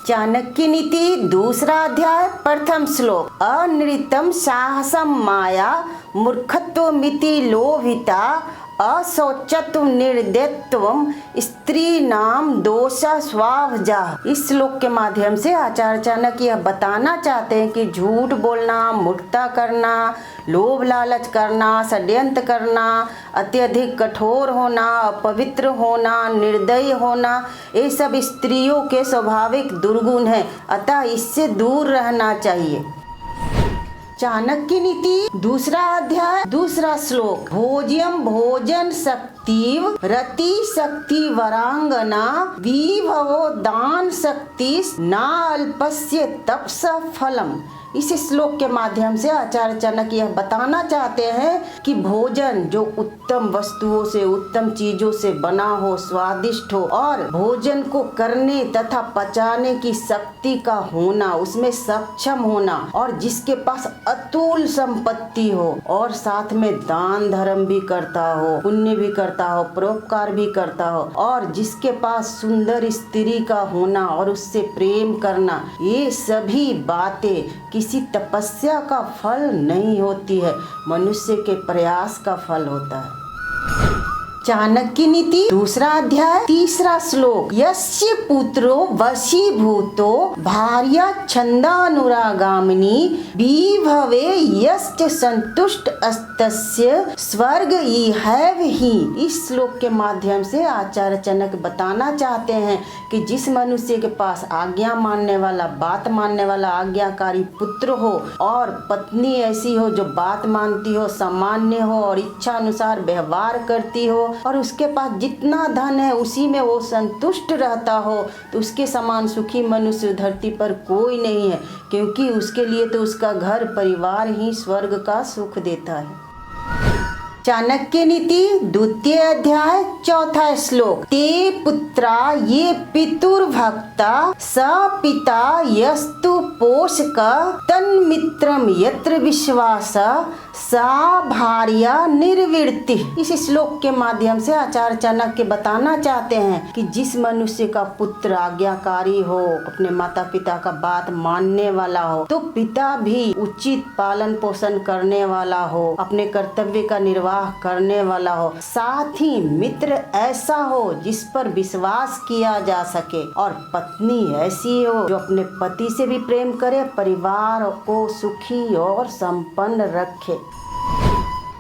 चाणक्य नीति दूसरा अध्याय प्रथम श्लोक। अनृतम साहसम माया मूर्खत्वमिति लोभिता अशौचत्व निर्दयत्वम स्त्री नाम दोषा स्वावजा। इस श्लोक के माध्यम से आचार्य चाणक्य यह बताना चाहते हैं कि झूठ बोलना, मूर्खता करना, लोभ लालच करना, षड्यंत्र करना, अत्यधिक कठोर होना, अपवित्र होना, निर्दयी होना, ये सब स्त्रियों के स्वाभाविक दुर्गुण है, अतः इससे दूर रहना चाहिए। चाणक्य नीति दूसरा अध्याय दूसरा श्लोक। भोज्यम भोजन शक्तिव रति शक्ति वरांगना विभवो दान शक्ति ना अल्पस्य तपस फलम। इस श्लोक के माध्यम से आचार्य चाणक्य यह बताना चाहते हैं कि भोजन जो उत्तम वस्तुओं से, उत्तम चीजों से बना हो, स्वादिष्ट हो और भोजन को करने तथा पचाने की शक्ति का होना, उसमें सक्षम होना और जिसके पास अतुल संपत्ति हो और साथ में दान धर्म भी करता हो, पुण्य भी करता हो, परोपकार भी करता हो और जिसके पास सुंदर स्त्री का होना और उससे प्रेम करना, ये सभी बातें किसी तपस्या का फल नहीं होती है, मनुष्य के प्रयास का फल होता है। चाणक्य नीति दूसरा अध्याय तीसरा श्लोक। यस्य पुत्रो वशीभूतो भार्या छंदानुरागामिनी विभवे यस्य संतुष्ट अस्तस्य स्वर्ग इहैव ही। इस श्लोक के माध्यम से आचार्य चाणक्य बताना चाहते हैं कि जिस मनुष्य के पास आज्ञा मानने वाला, बात मानने वाला आज्ञाकारी पुत्र हो और पत्नी ऐसी हो जो बात मानती हो, सामान्य हो और इच्छा अनुसार व्यवहार करती हो और उसके पास जितना धन है उसी में वो संतुष्ट रहता हो, तो उसके समान सुखी मनुष्य धरती पर कोई नहीं है, क्योंकि उसके लिए तो उसका घर परिवार ही स्वर्ग का सुख देता है। चाणक्य नीति द्वितीय अध्याय चौथा श्लोक। ते पुत्रा ये पितुर्भक्ता स पिता यस्तु पोषक तन्मित्रम यत्र विश्वास सा भार्या निर्वृत्ति। इस श्लोक के माध्यम से आचार्य चाणक्य बताना चाहते हैं कि जिस मनुष्य का पुत्र आज्ञाकारी हो, अपने माता पिता का बात मानने वाला हो, तो पिता भी उचित पालन पोषण करने वाला हो, अपने कर्तव्य का निर्वाह करने वाला हो, साथ ही मित्र ऐसा हो जिस पर विश्वास किया जा सके और पत्नी ऐसी हो जो अपने पति से भी प्रेम करे, परिवार को सुखी और संपन्न रखे।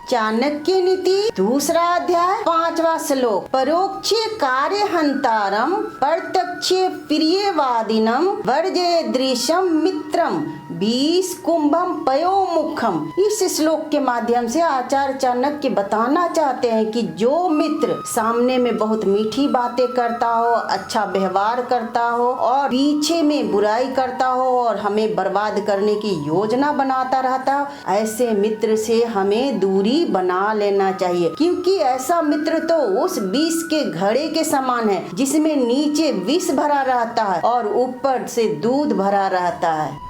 चाणक्य नीति दूसरा अध्याय पांचवा श्लोक। परोक्षे कार्य हंतारम प्रत्यक्षे प्रियवादिनम वर्जे दृशम मित्रम 20 कुंभम पयोमुखम। इस श्लोक के माध्यम से आचार्य चाणक्य बताना चाहते हैं कि जो मित्र सामने में बहुत मीठी बातें करता हो, अच्छा व्यवहार करता हो और पीछे में बुराई करता हो और हमें बर्बाद करने की योजना बनाता रहता हो, ऐसे मित्र से हमें दूरी बना लेना चाहिए, क्योंकि ऐसा मित्र तो उस विष के घड़े के समान है जिसमें नीचे विष भरा रहता है और ऊपर से दूध भरा रहता है।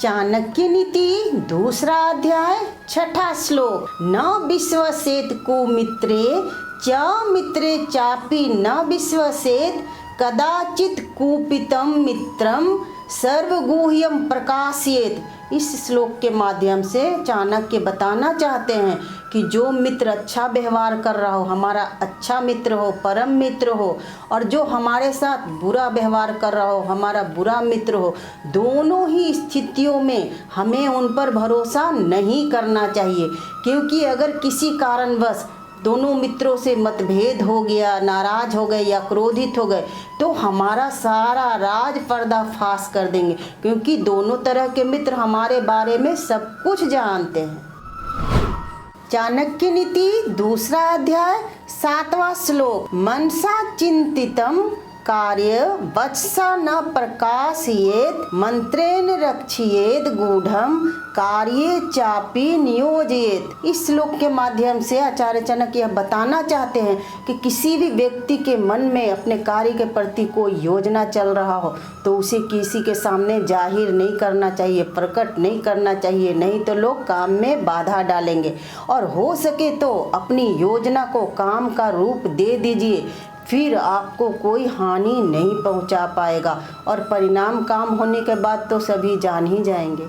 चाणक्य नीति दूसरा अध्याय छठा श्लोक। न विश्वसेत कुमित्रे च मित्रे चापि न विश्वसेत कदाचित कुपितम मित्रम सर्वगुह्यम प्रकाशयेत। इस श्लोक के माध्यम से चाणक्य बताना चाहते हैं कि जो मित्र अच्छा व्यवहार कर रहा हो, हमारा अच्छा मित्र हो, परम मित्र हो, और जो हमारे साथ बुरा व्यवहार कर रहा हो, हमारा बुरा मित्र हो, दोनों ही स्थितियों में हमें उन पर भरोसा नहीं करना चाहिए, क्योंकि अगर किसी कारणवश दोनों मित्रों से मतभेद हो गया, नाराज हो गए या क्रोधित हो गए, तो हमारा सारा राज पर्दाफाश कर देंगे, क्योंकि दोनों तरह के मित्र हमारे बारे में सब कुछ जानते हैं। चाणक्य नीति दूसरा अध्याय सातवां श्लोक। मनसा चिंतितम कार्य वत्सा न प्रकाशयेत मंत्रेण रक्षयेत गूढ़म कार्ये चापि नियोजयेत। इस श्लोक के माध्यम से आचार्य चाणक्य यह बताना चाहते हैं कि किसी भी व्यक्ति के मन में अपने कार्य के प्रति कोई योजना चल रहा हो तो उसे किसी के सामने जाहिर नहीं करना चाहिए, प्रकट नहीं करना चाहिए, नहीं तो लोग काम में बाधा डालेंगे। और हो सके तो अपनी योजना को काम का रूप दे दीजिए, फिर आपको कोई हानि नहीं पहुंचा पाएगा, और परिणाम काम होने के बाद तो सभी जान ही जाएंगे।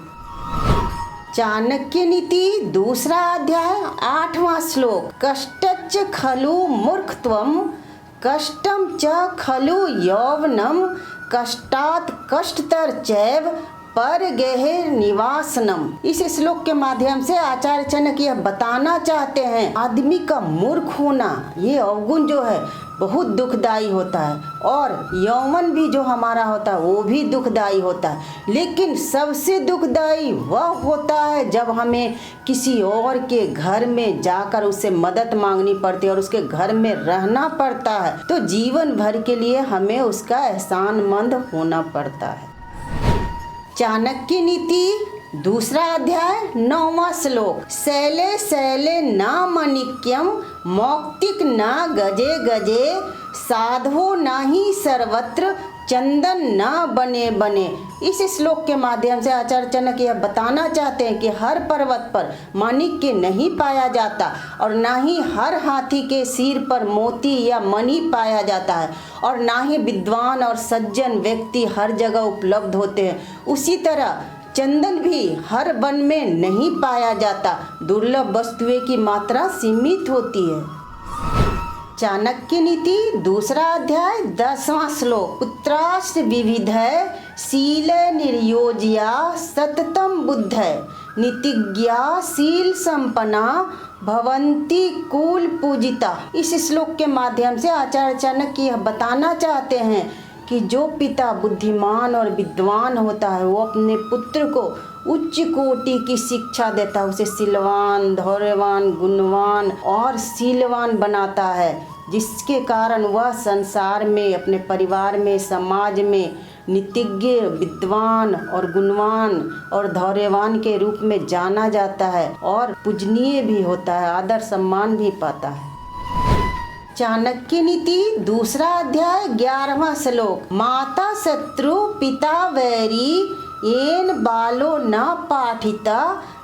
चाणक्य नीति दूसरा अध्याय 8वां श्लोक। कष्टच्च खलु मूर्खत्वम कष्टम च खलु यौवनम कष्टात् कष्टतर चैव परगेह निवासनम। इस श्लोक के माध्यम से आचार्य चाणक्य यह बताना चाहते हैं, आदमी का मूर्ख होना, ये अवगुण जो है बहुत दुखदाई होता है, और यौवन भी जो हमारा होता है वो भी दुखदाई होता है। लेकिन सबसे दुखदाई वह होता है जब हमें किसी और के घर में जाकर उससे मदद मांगनी पड़ती है और उसके घर में रहना पड़ता है, तो जीवन भर के लिए हमें उसका एहसानमंद होना पड़ता है। चाणक्य नीति दूसरा अध्याय 9वां श्लोक। शैले शैले न मणिक्यम मौक्तिक न गजे गजे साधो नाही सर्वत्र चंदन न बने बने। इस श्लोक के माध्यम से आचार्य चाणक्य यह बताना चाहते हैं कि हर पर्वत पर माणिक्य नहीं पाया जाता, और ना ही हर हाथी के सिर पर मोती या मणि पाया जाता है, और ना ही विद्वान और सज्जन व्यक्ति हर जगह उपलब्ध होते हैं। उसी तरह चंदन भी हर वन में नहीं पाया जाता, दुर्लभ वस्तुएं की मात्रा सीमित होती है। चाणक्य नीति दूसरा अध्याय 10वां श्लोक। पुत्राश्च विविधय शील निर्योज्या सततम बुद्धय नीतिज्ञा शील संपन्ना भवंती कुल पूजिता। इस श्लोक के माध्यम से आचार्य चाणक्य यह बताना चाहते हैं कि जो पिता बुद्धिमान और विद्वान होता है वो अपने पुत्र को उच्च कोटि की शिक्षा देता है, उसे शीलवान, धैर्यवान, गुणवान और शीलवान बनाता है, जिसके कारण वह संसार में, अपने परिवार में, समाज में नीतिज्ञ, विद्वान और गुणवान और धैर्यवान के रूप में जाना जाता है और पूजनीय भी होता है, आदर सम्मान भी पाता है। चाणक्य नीति दूसरा अध्याय 11वां श्लोक। माता शत्रु पिता वैरी येन बालो न पाठिता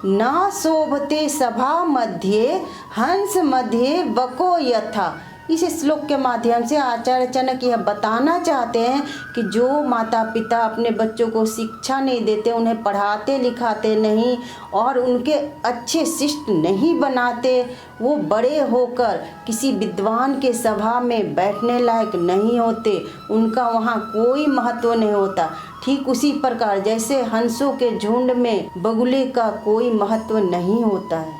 न शोभते सभा मध्ये हंस मध्ये वको यथा। इस श्लोक के माध्यम से आचार्य चाणक्य यह बताना चाहते हैं कि जो माता पिता अपने बच्चों को शिक्षा नहीं देते, उन्हें पढ़ाते लिखाते नहीं और उनके अच्छे शिष्ट नहीं बनाते, वो बड़े होकर किसी विद्वान के सभा में बैठने लायक नहीं होते, उनका वहाँ कोई महत्व नहीं होता। ठीक उसी प्रकार जैसे हंसों के झुंड में बगुले का कोई महत्व नहीं होता है।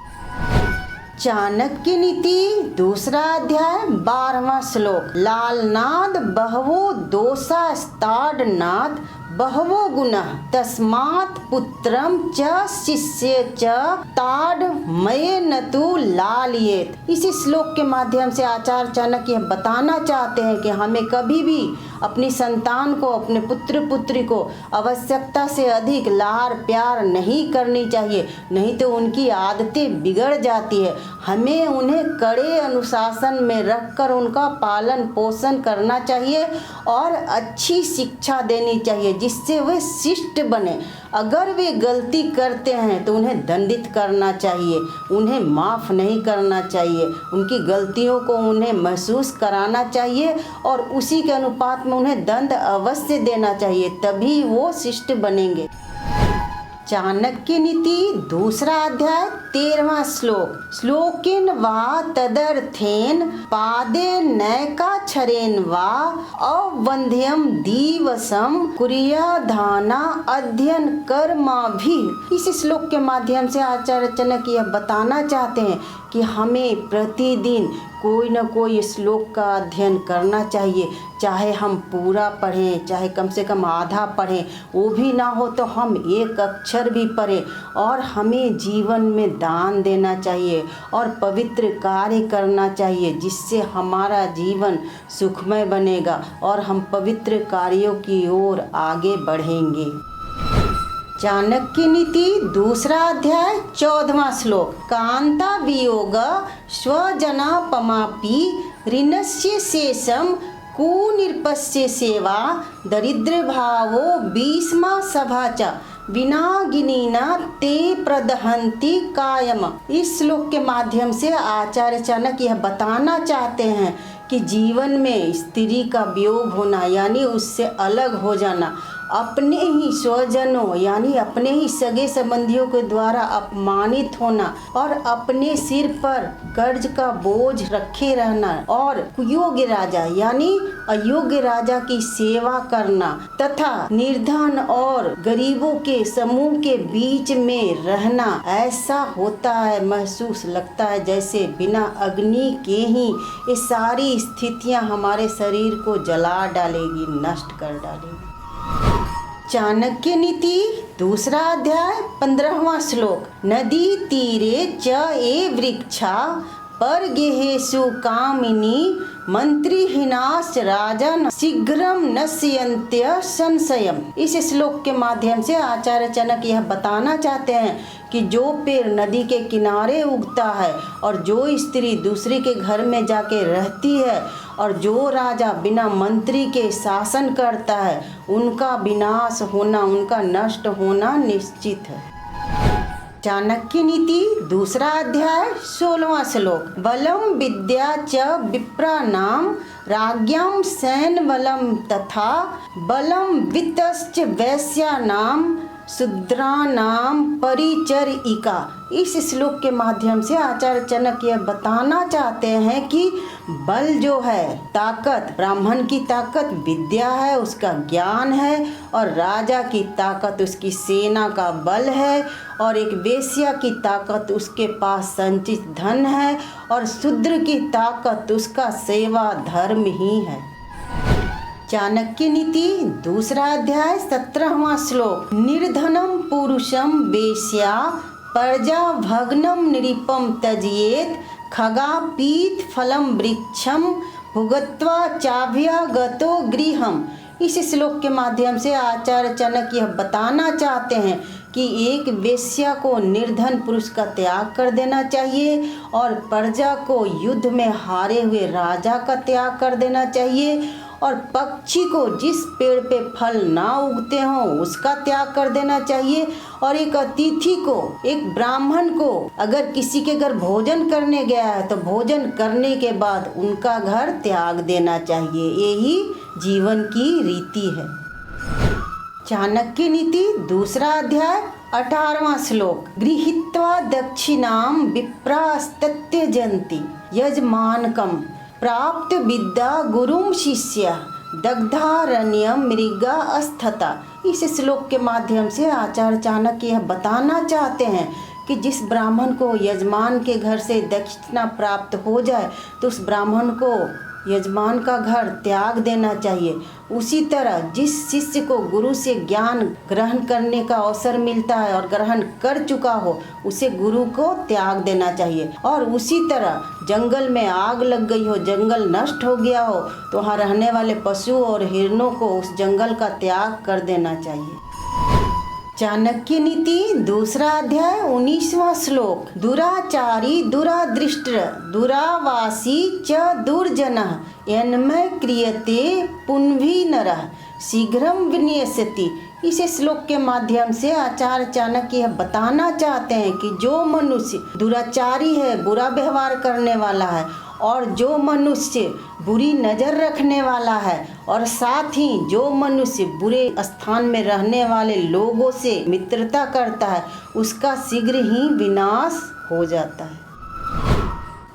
चाणक्य नीति दूसरा अध्याय 12वां श्लोक। लालनाद बहवो दोषा स्ताडनाद बहवो गुणः तस्मात् पुत्रम च शिष्य च ताड मये नतु लालयेत। इस श्लोक के माध्यम से आचार्य चाणक्य यह बताना चाहते हैं कि हमें कभी भी अपनी संतान को, अपने पुत्र पुत्री को आवश्यकता से अधिक लाड़ प्यार नहीं करनी चाहिए, नहीं तो उनकी आदतें बिगड़ जाती है। हमें उन्हें कड़े अनुशासन में रखकर उनका पालन पोषण करना चाहिए और अच्छी शिक्षा देनी चाहिए, जिससे वे शिष्ट बने। अगर वे गलती करते हैं तो उन्हें दंडित करना चाहिए, उन्हें माफ़ नहीं करना चाहिए, उनकी गलतियों को उन्हें महसूस कराना चाहिए और उसी के अनुपात में उन्हें दंड अवश्य देना चाहिए, तभी वो शिष्ट बनेंगे। चाणक्य नीति दूसरा अध्याय 13वां श्लोक। श्लोकेन वा तदर्थेन पादे नैकाक्षरेण वा अवंध्यम दिवसम कुर्याधाना अध्ययन कर्माभिः। इस श्लोक के माध्यम से आचार्य चाणक्य यह बताना चाहते हैं कि हमें प्रतिदिन कोई न कोई श्लोक का अध्ययन करना चाहिए, चाहे हम पूरा पढ़ें, चाहे कम से कम आधा पढ़ें, वो भी ना हो तो हम एक अक्षर भी पढ़ें। और हमें जीवन में दान देना चाहिए और पवित्र कार्य करना चाहिए, जिससे हमारा जीवन सुखमय बनेगा और हम पवित्र कार्यों की ओर आगे बढ़ेंगे। चाणक्य नीति दूसरा अध्याय 14वां श्लोक। कांता वियोग स्वजनापमापि ऋणस्य शेषम कुनिर्पस्य सेवा दरिद्र भावो भीष्मा सभा च विनागिनीना ते प्रदहंती कायम। इस श्लोक के माध्यम से आचार्य चाणक्य यह बताना चाहते हैं कि जीवन में स्त्री का वियोग होना यानी उससे अलग हो जाना, अपने ही स्वजनों यानी अपने ही सगे संबंधियों के द्वारा अपमानित होना और अपने सिर पर कर्ज का बोझ रखे रहना और कुयोग्य राजा यानी अयोग्य राजा की सेवा करना तथा निर्धन और गरीबों के समूह के बीच में रहना, ऐसा होता है, महसूस लगता है जैसे बिना अग्नि के ही ये सारी स्थितियां हमारे शरीर को जला डालेगी, नष्ट कर डालेगी। चाणक्य नीति दूसरा अध्याय 15वां श्लोक। नदी तीरे च ये वृक्षा परगेहेषु कामिनी मंत्रिहीनाश्च राजन् शीघ्रं नश्यन्त्य संशयम्। इस श्लोक के माध्यम से आचार्य जनक यह बताना चाहते हैं कि जो पेड़ नदी के किनारे उगता है और जो स्त्री दूसरे के घर में जाके रहती है और जो राजा बिना मंत्री के शासन करता है, उनका विनाश होना, उनका नष्ट होना निश्चित है। चाणक्य नीति दूसरा अध्याय 16वां श्लोक। बलम विद्या च विप्राणाम राज्ञां सैन्य बलम तथा बलम वित्तश्च वैश्यानाम शूद्रानाम परिचरिका। इस श्लोक के माध्यम से आचार्य जनक यह बताना चाहते हैं कि बल जो है, ताकत, ब्राह्मण की ताकत विद्या है, उसका ज्ञान है, और राजा की ताकत उसकी सेना का बल है, और एक वेश्या की ताकत उसके पास संचित धन है, और शूद्र की ताकत उसका सेवा धर्म ही है। चाणक्य नीति दूसरा अध्याय 17वां श्लोक। निर्धनम पुरुषम वेश्या प्रजा भग्नम नृपम त्यजेत खगा पीत फलम वृक्षम भुगत्वा चाभ्यागतो गृहम। इस श्लोक के माध्यम से आचार्य जनक यह बताना चाहते हैं कि एक वेश्या को निर्धन पुरुष का त्याग कर देना चाहिए और प्रजा को युद्ध में हारे हुए राजा का त्याग कर देना चाहिए, और पक्षी को जिस पेड़ पे फल ना उगते हों उसका त्याग कर देना चाहिए, और एक अतिथि को, एक ब्राह्मण को अगर किसी के घर भोजन करने गया है तो भोजन करने के बाद उनका घर त्याग देना चाहिए। यही जीवन की रीति है। चाणक्य नीति दूसरा अध्याय 18वां श्लोक। गृहीत्वा दक्षिणाम विप्रास्तत्यजन्ति यजमानकम प्राप्त विद्या गुरुम शिष्य दग्धारण्यम मृगा अस्थता। इस श्लोक के माध्यम से आचार्य चाणक्य यह बताना चाहते हैं कि जिस ब्राह्मण को यजमान के घर से दक्षिणा प्राप्त हो जाए तो उस ब्राह्मण को यजमान का घर त्याग देना चाहिए। उसी तरह जिस शिष्य को गुरु से ज्ञान ग्रहण करने का अवसर मिलता है और ग्रहण कर चुका हो उसे गुरु को त्याग देना चाहिए। और उसी तरह जंगल में आग लग गई हो, जंगल नष्ट हो गया हो तो वहाँ रहने वाले पशु और हिरणों को उस जंगल का त्याग कर देना चाहिए। चाणक्य नीति दूसरा अध्याय 19वां श्लोक। दुराचारी दुरादृष्ट दुरावासी च दुर्जनः यन्मय क्रियते पुनभि नरः शीघ्रम विनश्यति। इस श्लोक के माध्यम से आचार्य चाणक्य यह बताना चाहते हैं कि जो मनुष्य दुराचारी है, बुरा व्यवहार करने वाला है, और जो मनुष्य बुरी नज़र रखने वाला है, और साथ ही जो मनुष्य बुरे स्थान में रहने वाले लोगों से मित्रता करता है, उसका शीघ्र ही विनाश हो जाता है।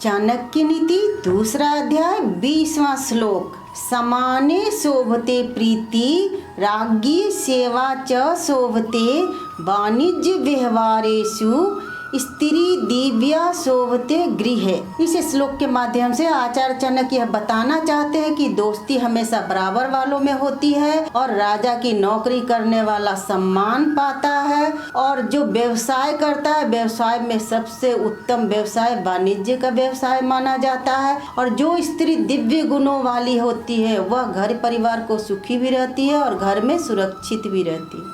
चाणक्य नीति दूसरा अध्याय 20वां श्लोक। समाने शोभते प्रीति राज्ञी सेवा च शोभते वाणिज्य व्यवहारेषु स्त्री दिव्या शोभते गृह। इस श्लोक के माध्यम से आचार्य चाणक्य यह बताना चाहते हैं कि दोस्ती हमेशा बराबर वालों में होती है, और राजा की नौकरी करने वाला सम्मान पाता है, और जो व्यवसाय करता है व्यवसाय में सबसे उत्तम व्यवसाय वाणिज्य का व्यवसाय माना जाता है, और जो स्त्री दिव्य गुणों वाली होती है वह घर परिवार को सुखी भी रहती है और घर में सुरक्षित भी रहती है।